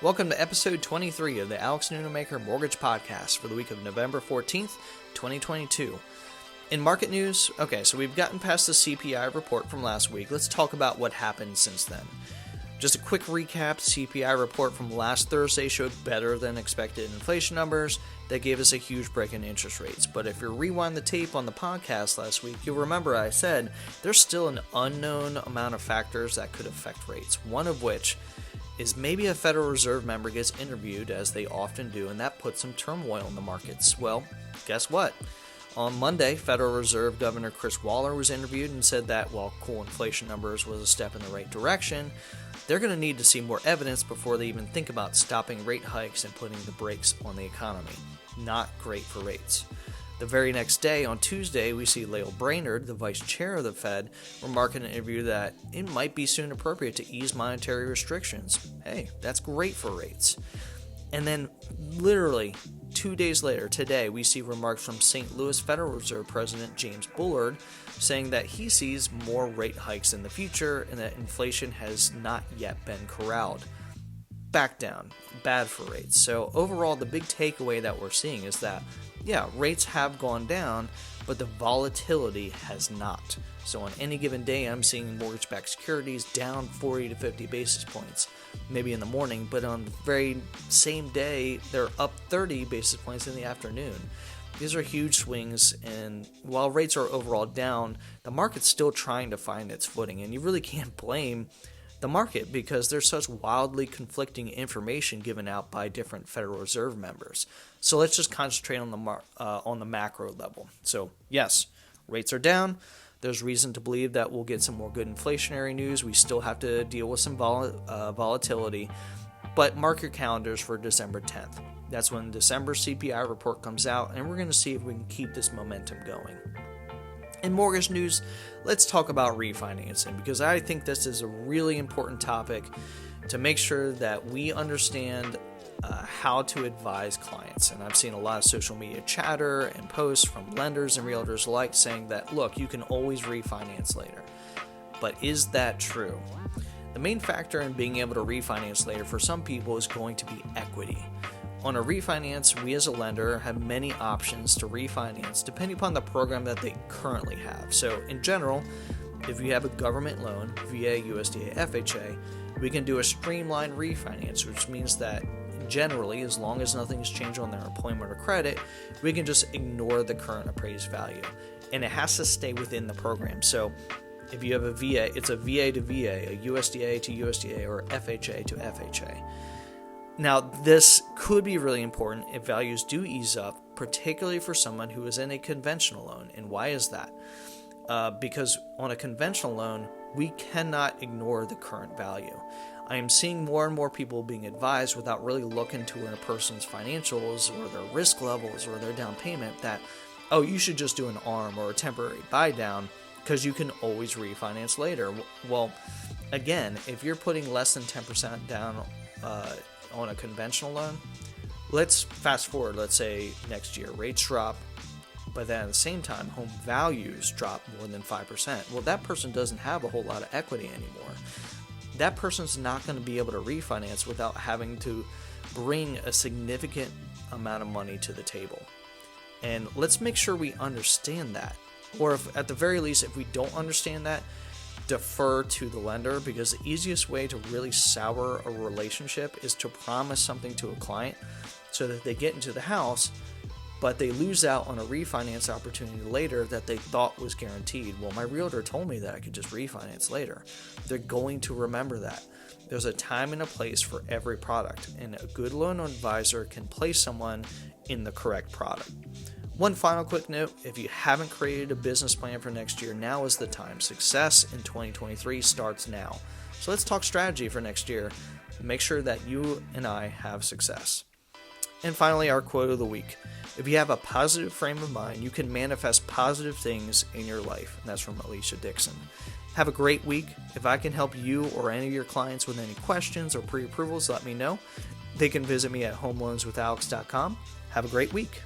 Welcome to episode 23 of the Alex.Nunemaker Mortgage Podcast for the week of November 14th, 2022. In market news, so we've gotten past the CPI report from last week. Let's talk about what happened since then. Just a quick recap, CPI report from last Thursday showed better than expected inflation numbers that gave us a huge break in interest rates. But if you rewind the tape on the podcast last week, you'll remember I said there's still an unknown amount of factors that could affect rates, one of which is maybe a Federal Reserve member gets interviewed, as they often do, and that puts some turmoil in the markets. Well, guess what? On Monday, Federal Reserve Governor Chris Waller was interviewed and said that while core inflation numbers was a step in the right direction, they're going to need to see more evidence before they even think about stopping rate hikes and putting the brakes on the economy. Not great for rates. The very next day, on Tuesday, we see Lael Brainerd, the vice chair of the Fed, remark in an interview that it might be soon appropriate to ease monetary restrictions. Hey, that's great for rates. And then, literally 2 days later, today, we see remarks from St. Louis Federal Reserve President James Bullard saying that he sees more rate hikes in the future and that inflation has not yet been corralled. Back down. Bad for rates. So overall, the big takeaway that we're seeing is that rates have gone down, but the volatility has not. So on any given day, I'm seeing mortgage-backed securities down 40 to 50 basis points, maybe in the morning, but on the very same day, they're up 30 basis points in the afternoon. These are huge swings, and while rates are overall down, the market's still trying to find its footing, and you really can't blame the market because there's such wildly conflicting information given out by different Federal Reserve members. So let's just concentrate on the macro level. So yes, rates are down. There's reason to believe that we'll get some more good inflationary news. We still have to deal with some volatility, but mark your calendars for December 10th. That's when December CPI report comes out, and we're going to see if we can keep this momentum going. In mortgage news, let's talk about refinancing, because I think this is a really important topic to make sure that we understand how to advise clients. And I've seen a lot of social media chatter and posts from lenders and realtors alike saying that, look, you can always refinance later. But is that true? The main factor in being able to refinance later for some people is going to be equity. On a refinance, we as a lender have many options to refinance depending upon the program that they currently have. So in general, if you have a government loan, VA, USDA, FHA, we can do a streamlined refinance, which means that generally, as long as nothing's changed on their employment or credit, we can just ignore the current appraised value. And it has to stay within the program. So if you have a VA, it's a VA to VA, a USDA to USDA, or FHA to FHA. Now, this could be really important if values do ease up, particularly for someone who is in a conventional loan. And why is that? Because on a conventional loan, we cannot ignore the current value. I am seeing more and more people being advised without really looking to a person's financials or their risk levels or their down payment that, oh, you should just do an ARM or a temporary buy down because you can always refinance later. Well, again, if you're putting less than 10% down on a conventional loan, let's fast forward, let's say next year rates drop, but then at the same time home values drop more than 5%. Well, that person doesn't have a whole lot of equity anymore. That person's not going to be able to refinance without having to bring a significant amount of money to the table. And let's make sure we understand that. Or if at the very least, if we don't understand that, defer to the lender, because the easiest way to really sour a relationship is to promise something to a client so that they get into the house, but they lose out on a refinance opportunity later that they thought was guaranteed. Well, my realtor told me that I could just refinance later. They're going to remember that. There's a time and a place for every product, and a good loan advisor can place someone in the correct product. One final quick note, if you haven't created a business plan for next year, now is the time. Success in 2023 starts now. So let's talk strategy for next year. Make sure that you and I have success. And finally, our quote of the week. If you have a positive frame of mind, you can manifest positive things in your life. And that's from Alicia Dixon. Have a great week. If I can help you or any of your clients with any questions or pre-approvals, let me know. They can visit me at homeloanswithalex.com. Have a great week.